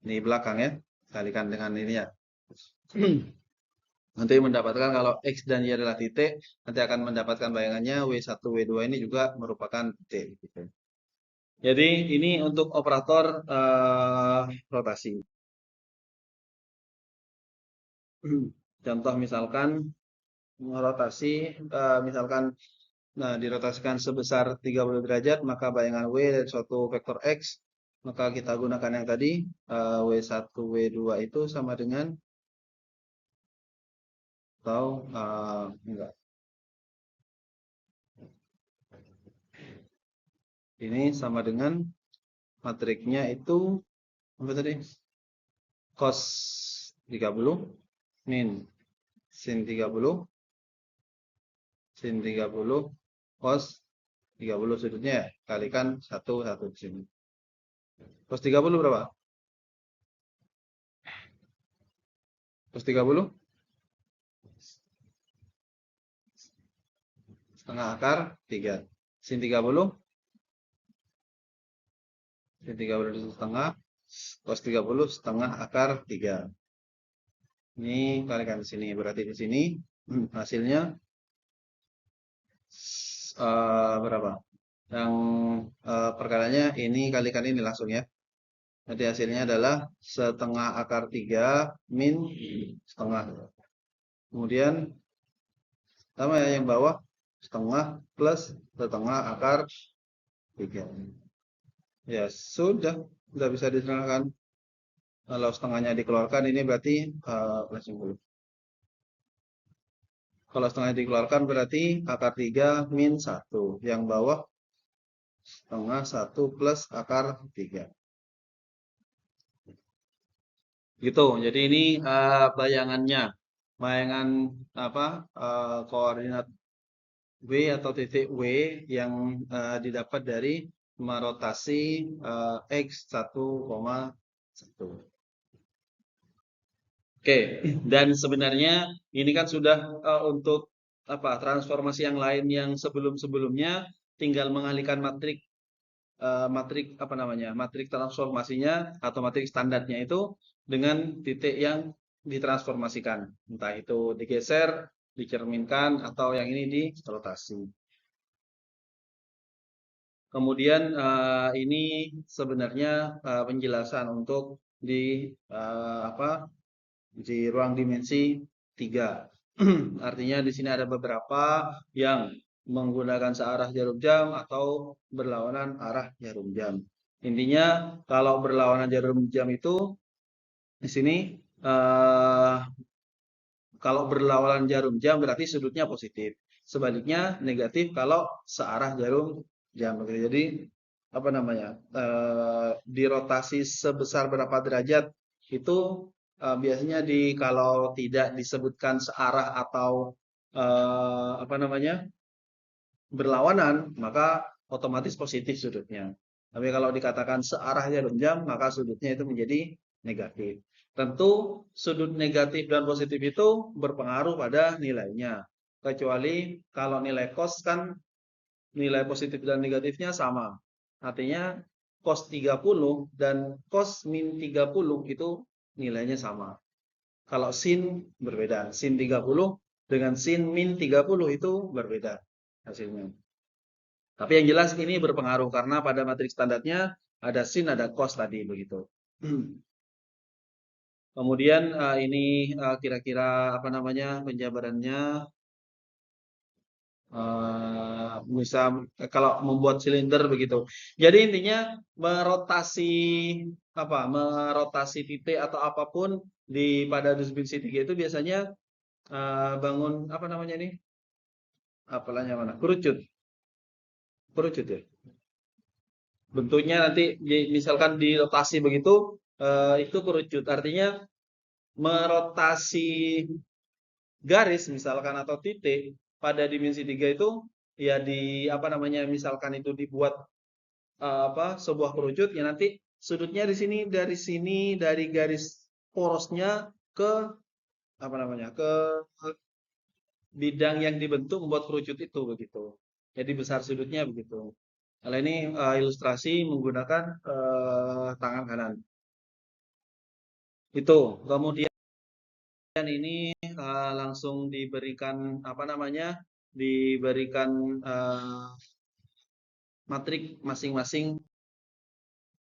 Ini belakang ya, kalikan dengan ini ya. Nanti mendapatkan kalau X dan Y adalah titik, nanti akan mendapatkan bayangannya W1, W2 ini juga merupakan titik. Gitu. Jadi ini untuk operator rotasi. Contoh misalkan rotasi, misalkan nah dirotasikan sebesar 30 derajat, maka bayangan W dari suatu vektor X, maka kita gunakan yang tadi, W1, W2 itu sama dengan, atau enggak. Ini sama dengan matriknya itu apa tadi? Cos 30 min sin 30 cos 30 sudutnya ya, kalikan 1 di sini. Cos 30 berapa? Cos 30 setengah akar 3. Sin 30 itu setengah, cos 30 setengah akar 3. Ini kalikan di sini, berarti di sini hasilnya berapa? Yang perkaranya ini kalikan ini langsung ya. Nanti hasilnya adalah setengah akar 3 min setengah. Kemudian sama ya yang bawah setengah plus setengah akar 3. Ya sudah bisa diterangkan. Kalau setengahnya dikeluarkan ini berarti kalau setengah dikeluarkan berarti akar 3 min 1. Yang bawah setengah 1 plus akar 3. Gitu. Jadi ini bayangannya. Bayangan apa koordinat W atau titik W yang didapat dari merotasi X 1,1. Oke, dan sebenarnya ini kan sudah untuk apa transformasi yang lain yang sebelum-sebelumnya tinggal mengalihkan matrik apa namanya matrik transformasinya atau matrik standarnya itu dengan titik yang ditransformasikan, entah itu digeser, dicerminkan, atau yang ini dirotasi. Kemudian ini sebenarnya penjelasan untuk di apa di ruang dimensi 3. Artinya di sini ada beberapa yang menggunakan searah jarum jam atau berlawanan arah jarum jam. Intinya kalau berlawanan jarum jam itu Di sini eh, kalau berlawanan jarum jam berarti sudutnya positif. Sebaliknya negatif kalau searah jarum jam. Begitu. Jadi apa namanya? Dirotasi sebesar berapa derajat itu biasanya kalau tidak disebutkan searah atau apa namanya? Berlawanan, maka otomatis positif sudutnya. Tapi kalau dikatakan searah jarum jam, maka sudutnya itu menjadi negatif. Tentu sudut negatif dan positif itu berpengaruh pada nilainya. Kecuali kalau nilai cos kan nilai positif dan negatifnya sama. Artinya cos 30 dan cos min 30 itu nilainya sama. Kalau sin berbeda. Sin 30 dengan sin min 30 itu berbeda hasilnya. Tapi yang jelas ini berpengaruh karena pada matriks standarnya ada sin, ada cos tadi begitu. Kemudian ini kira-kira apa namanya penjabarannya bisa kalau membuat silinder begitu. Jadi intinya merotasi merotasi titik atau apapun pada dus bin C3 itu biasanya bangun apa namanya ini? Apalanya mana? Kerucut. Kerucut ya. Bentuknya nanti misalkan dirotasi begitu, itu kerucut. Artinya merotasi garis misalkan atau titik pada dimensi 3 itu ya di apa namanya misalkan itu dibuat sebuah kerucut ya nanti sudutnya di sini dari garis porosnya ke apa namanya ke bidang yang dibentuk membuat kerucut itu begitu. Jadi besar sudutnya begitu. Kalau ini ilustrasi menggunakan tangan kanan. Itu. Kemudian ini langsung diberikan apa namanya? Diberikan matrik masing-masing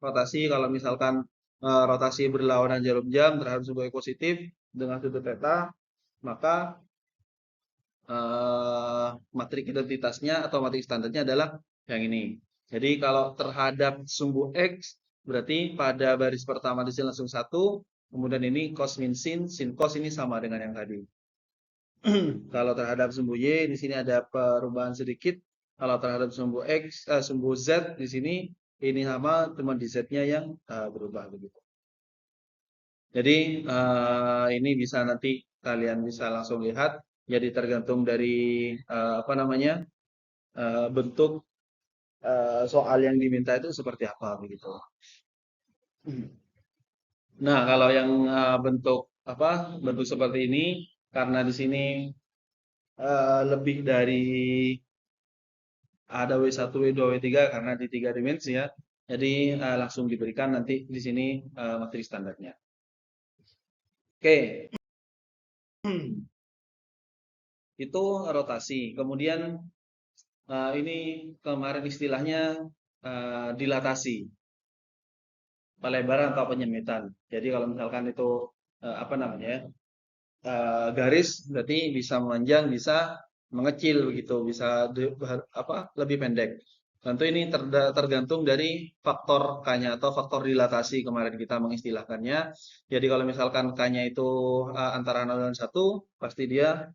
rotasi. Kalau misalkan rotasi berlawanan jarum jam terhadap sebuah positif dengan sudut theta, maka matrik identitasnya atau matrik standarnya adalah yang ini. Jadi kalau terhadap sumbu X berarti pada baris pertama di sini langsung 1, kemudian ini cos min sin cos ini sama dengan yang tadi. Kalau terhadap sumbu Y di sini ada perubahan sedikit. Kalau terhadap sumbu sumbu Z di sini ini sama, cuma di Z-nya yang berubah begitu. Jadi ini bisa nanti kalian bisa langsung lihat. Jadi tergantung dari apa namanya bentuk soal yang diminta itu seperti apa begitu. Nah kalau yang bentuk bentuk seperti ini karena di sini lebih dari ada W1, W2, W3 karena di 3 dimensi ya. Jadi langsung diberikan nanti di sini materi standarnya. Oke. Itu rotasi. Kemudian ini kemarin istilahnya dilatasi. Pelebaran atau penyempitan. Jadi kalau misalkan itu apa namanya ya? Garis berarti bisa memanjang, bisa mengecil begitu, bisa lebih pendek. Tentu ini tergantung dari faktor K-nya atau faktor dilatasi kemarin kita mengistilahkannya. Jadi kalau misalkan K-nya itu antara 0 dan 1, pasti dia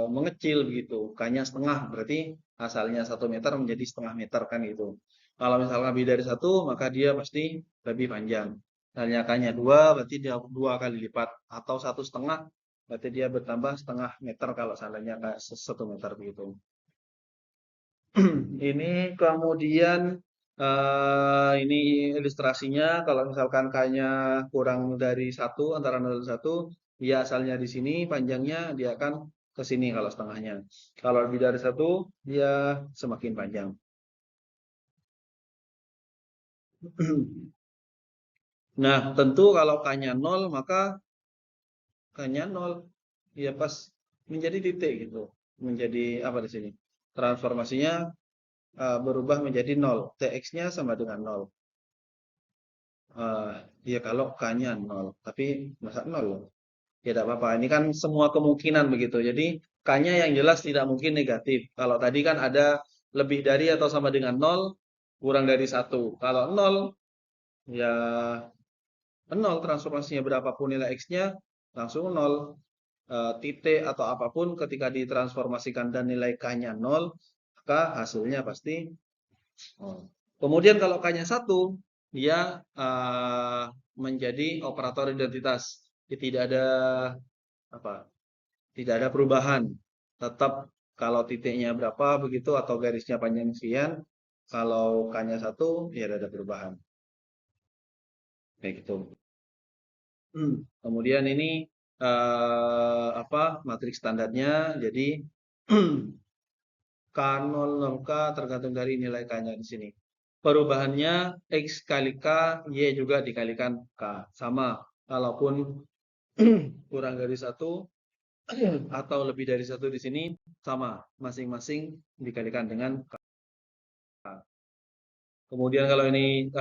mengecil begitu. K-nya setengah berarti asalnya 1 meter menjadi setengah meter kan gitu. Kalau misalkan lebih dari 1, maka dia pasti lebih panjang. Misalnya K-nya 2, berarti dia 2 kali lipat. Atau 1,5, berarti dia bertambah setengah meter kalau seandainya 1 meter begitu. Ini kemudian ini ilustrasinya kalau misalkan K-nya kurang dari 1, antara 0 dan 1, dia asalnya di sini, panjangnya dia akan ke sini kalau setengahnya. Kalau lebih dari 1, dia semakin panjang. Nah, tentu kalau K-nya 0, maka K-nya 0 ya pas menjadi titik gitu. Menjadi apa di sini? Transformasinya berubah menjadi 0. Tx-nya sama dengan 0. Ya kalau K-nya 0. Tapi masa 0 loh? Ya tidak apa-apa. Ini kan semua kemungkinan begitu. Jadi K-nya yang jelas tidak mungkin negatif. Kalau tadi kan ada lebih dari atau sama dengan 0, kurang dari 1. Kalau 0, ya nol, transformasinya berapapun nilai X-nya langsung nol. Titik atau apapun ketika ditransformasikan dan nilai K-nya nol, maka hasilnya pasti nol. Kemudian kalau K-nya 1, dia menjadi operator identitas. Jadi tidak ada apa? Tidak ada perubahan. Tetap kalau titiknya berapa begitu atau garisnya panjang sekian, kalau K-nya 1, ya ada perubahan. Kayak gitu. Kemudian ini matriks standarnya. Jadi K0, 0K tergantung dari nilai K-nya di sini. Perubahannya X kali K, Y juga dikalikan K. Sama, kalaupun kurang dari 1 atau lebih dari 1 di sini, sama. Masing-masing dikalikan dengan K. Kemudian kalau ini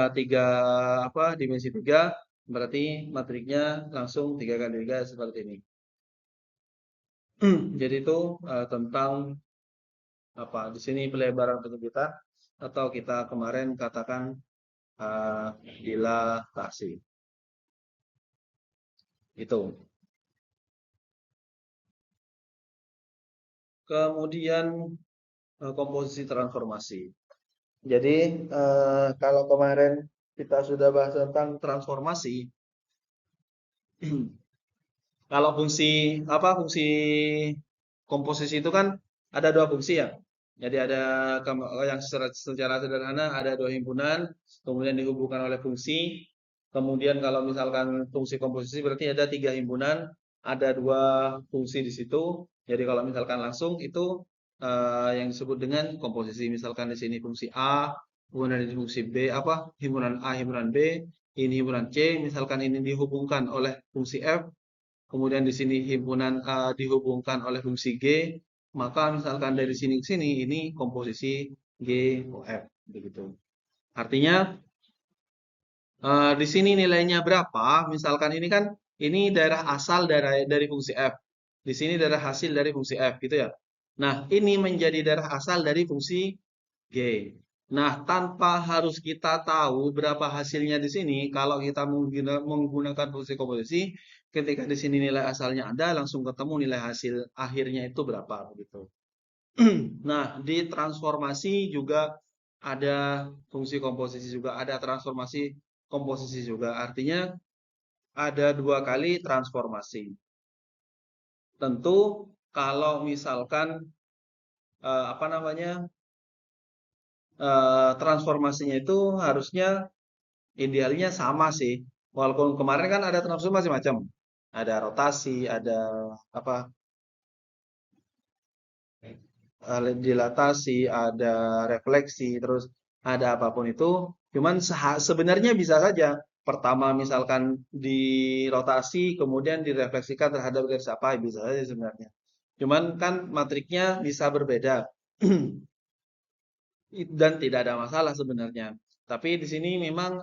dimensi 3, berarti matriknya langsung 3 kali 3 seperti ini. Jadi itu tentang di sini pelebaran penyempitan atau kita kemarin katakan dilatasi. Itu. Kemudian komposisi transformasi. Jadi kalau kemarin kita sudah bahas tentang transformasi, kalau fungsi komposisi itu kan ada dua fungsi ya. Jadi ada yang secara sederhana ada dua himpunan, kemudian dihubungkan oleh fungsi. Kemudian kalau misalkan fungsi komposisi berarti ada tiga himpunan, ada dua fungsi di situ. Jadi kalau misalkan langsung itu yang disebut dengan komposisi. Misalkan di sini fungsi A, kemudian di fungsi B himpunan A, himpunan B, ini himpunan C. Misalkan ini dihubungkan oleh fungsi F, kemudian di sini himpunan A dihubungkan oleh fungsi G, maka misalkan dari sini ke sini ini komposisi GOF begitu. Artinya di sini nilainya berapa? Misalkan ini kan ini daerah asal dari fungsi f. Di sini daerah hasil dari fungsi f gitu ya. Nah, ini menjadi daerah asal dari fungsi g. Nah, tanpa harus kita tahu berapa hasilnya di sini, kalau kita menggunakan fungsi komposisi, ketika di sini nilai asalnya ada, langsung ketemu nilai hasil akhirnya itu berapa begitu. Nah, di transformasi juga ada fungsi komposisi juga, ada transformasi komposisi juga. Artinya ada dua kali transformasi. Tentu kalau misalkan transformasinya itu harusnya idealnya sama sih. Walaupun kemarin kan ada transformasi macam, ada rotasi, ada apa dilatasi, ada refleksi, terus ada apapun itu. Cuman sebenarnya bisa saja. Pertama misalkan dirotasi, kemudian direfleksikan terhadap garis apa, bisa saja sebenarnya. Cuman kan matriknya bisa berbeda dan tidak ada masalah sebenarnya. Tapi di sini memang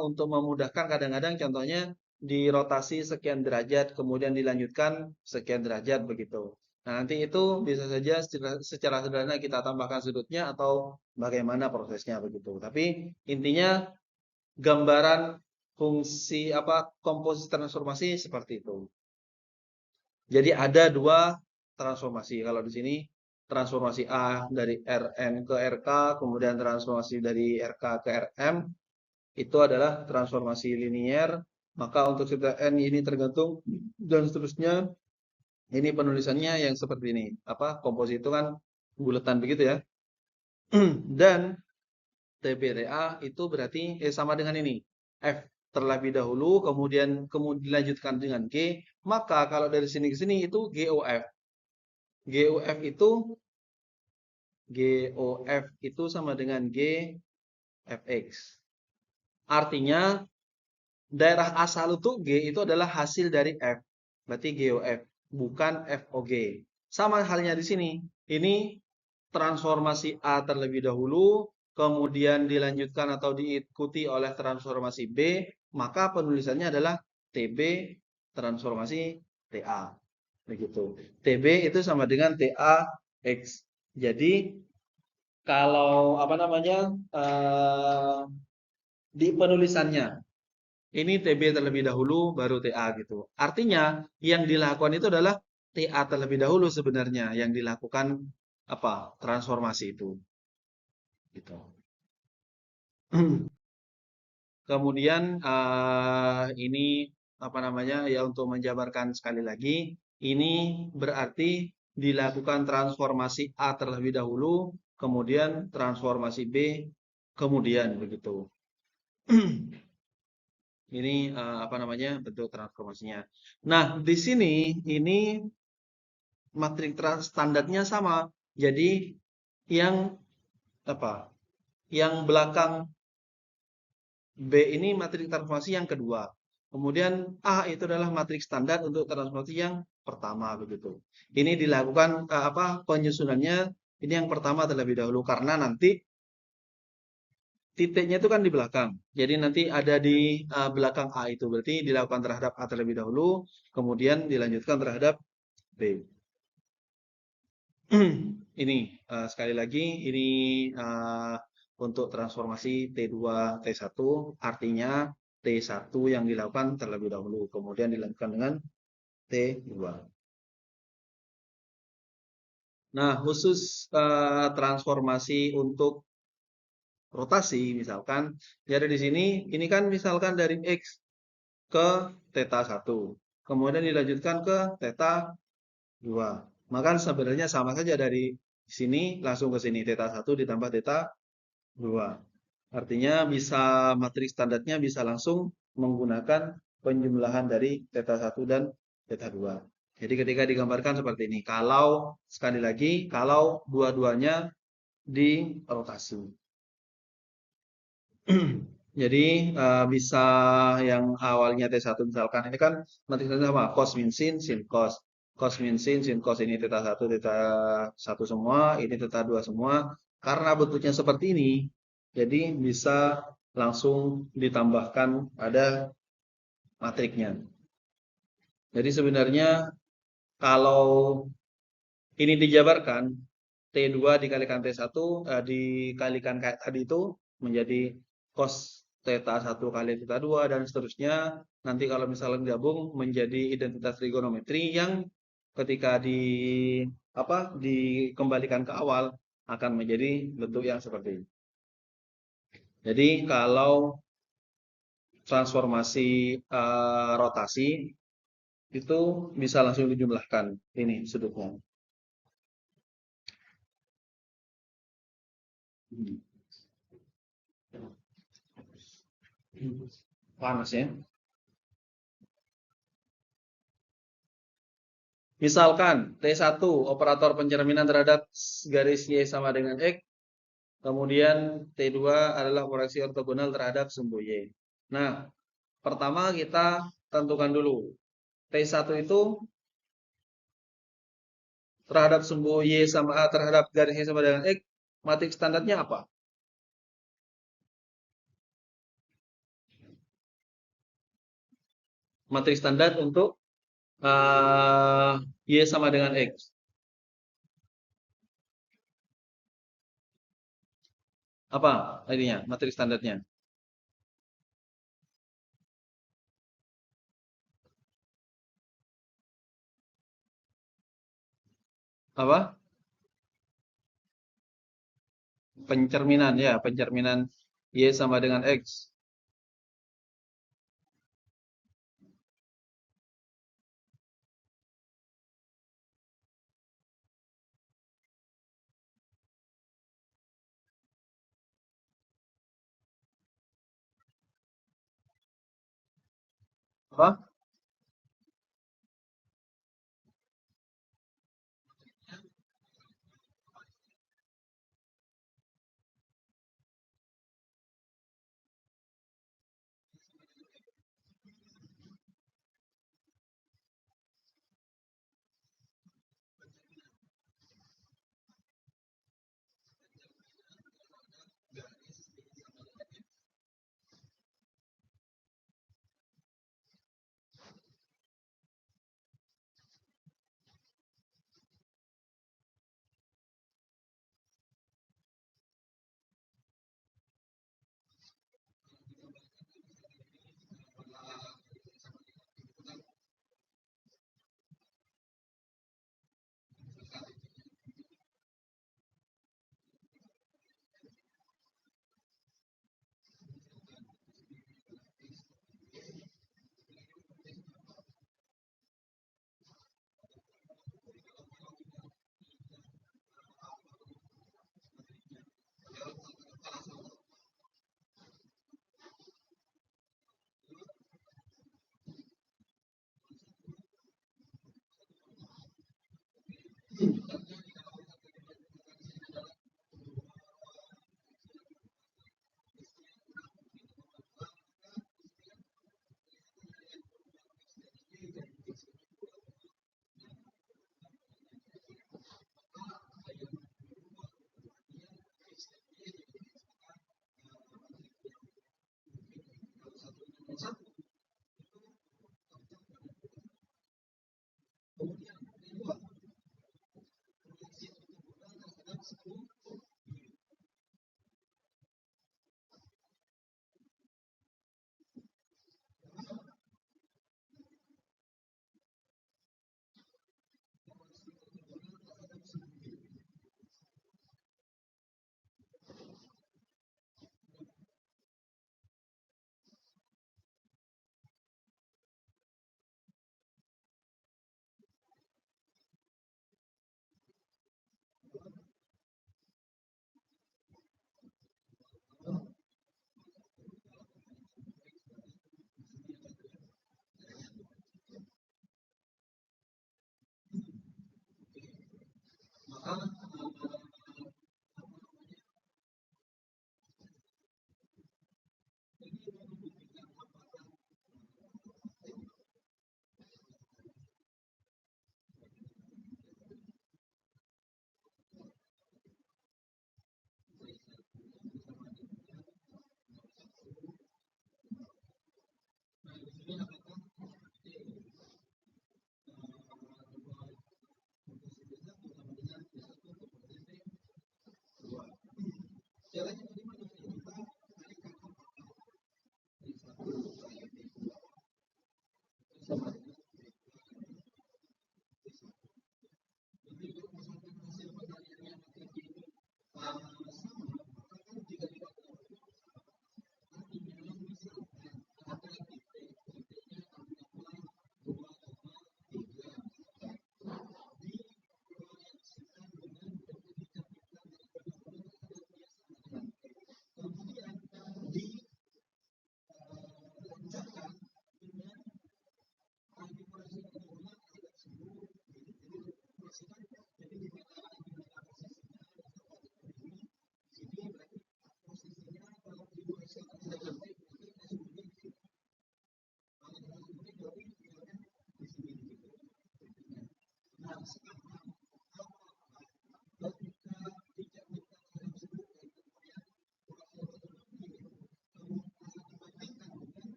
untuk memudahkan kadang-kadang contohnya dirotasi sekian derajat kemudian dilanjutkan sekian derajat begitu. Nah, nanti itu bisa saja secara sederhana kita tambahkan sudutnya atau bagaimana prosesnya begitu. Tapi intinya gambaran fungsi komposisi transformasi seperti itu. Jadi ada dua transformasi. Kalau di sini transformasi A dari Rn ke Rk, kemudian transformasi dari Rk ke Rm, itu adalah transformasi linier. Maka untuk setiap N ini tergantung dan seterusnya. Ini penulisannya yang seperti ini. Komposisi itu kan buletan begitu ya. Dan TBTA itu berarti sama dengan ini. F terlebih dahulu, kemudian dilanjutkan dengan G. Maka kalau dari sini ke sini itu GOF. GOF itu sama dengan GFX. Artinya daerah asal itu G itu adalah hasil dari F. Berarti GOF, bukan FOG. Sama halnya di sini. Ini transformasi A terlebih dahulu, kemudian dilanjutkan atau diikuti oleh transformasi B, maka penulisannya adalah TB transformasi TA. Begitu. TB itu sama dengan TAX. Jadi kalau di penulisannya ini TB terlebih dahulu, baru TA gitu. Artinya yang dilakukan itu adalah TA terlebih dahulu sebenarnya yang dilakukan apa transformasi itu. Gitu. Kemudian ini apa namanya ya untuk menjabarkan sekali lagi, ini berarti dilakukan transformasi A terlebih dahulu, kemudian transformasi B, kemudian begitu. Ini apa namanya bentuk transformasinya. Nah, di sini ini matriks standarnya sama. Jadi yang apa? Yang belakang B ini matriks transformasi yang kedua. Kemudian A itu adalah matriks standar untuk transformasi yang pertama begitu. Ini dilakukan apa penyusunannya ini yang pertama terlebih dahulu karena nanti titiknya itu kan di belakang. Jadi nanti ada di belakang A itu berarti dilakukan terhadap A terlebih dahulu, kemudian dilanjutkan terhadap B. Ini sekali lagi ini uh, untuk transformasi T2 T1 artinya T1 yang dilakukan terlebih dahulu kemudian dilanjutkan dengan T2. Nah, khusus transformasi untuk rotasi misalkan jadi di sini ini kan misalkan dari X ke theta 1 kemudian dilanjutkan ke theta 2. Maka sebenarnya sama saja dari sini langsung ke sini theta 1 ditambah theta 2. Artinya bisa matriks standarnya bisa langsung menggunakan penjumlahan dari theta 1 dan theta 2. Jadi ketika digambarkan seperti ini, kalau sekali lagi kalau dua-duanya dirotasi. Jadi bisa yang awalnya T1 misalkan ini kan matriksnya sama cos min sin sin cos. Cos min sin cos ini theta 1 semua, ini theta 2 semua. Karena bentuknya seperti ini, jadi bisa langsung ditambahkan pada matriknya. Jadi sebenarnya kalau ini dijabarkan T2 dikalikan T1 dikalikan kayak tadi itu menjadi cos theta 1 kali theta 2 dan seterusnya. Nanti kalau misalnya gabung menjadi identitas trigonometri yang ketika dikembalikan ke awal akan menjadi bentuk yang seperti ini. Jadi kalau transformasi rotasi itu bisa langsung dijumlahkan ini sudutnya. Panas ya. Misalkan T1 operator pencerminan terhadap garis Y sama dengan X, kemudian T2 adalah proyeksi ortogonal terhadap sumbu Y. Nah, pertama kita tentukan dulu T1 itu terhadap sumbu Y sama terhadap garis Y sama dengan X, matriks standarnya apa? Matriks standar untuk Y sama dengan X. Apa ininya? Matriks standarnya? Apa? Pencerminan ya, pencerminan Y sama dengan X. Apa?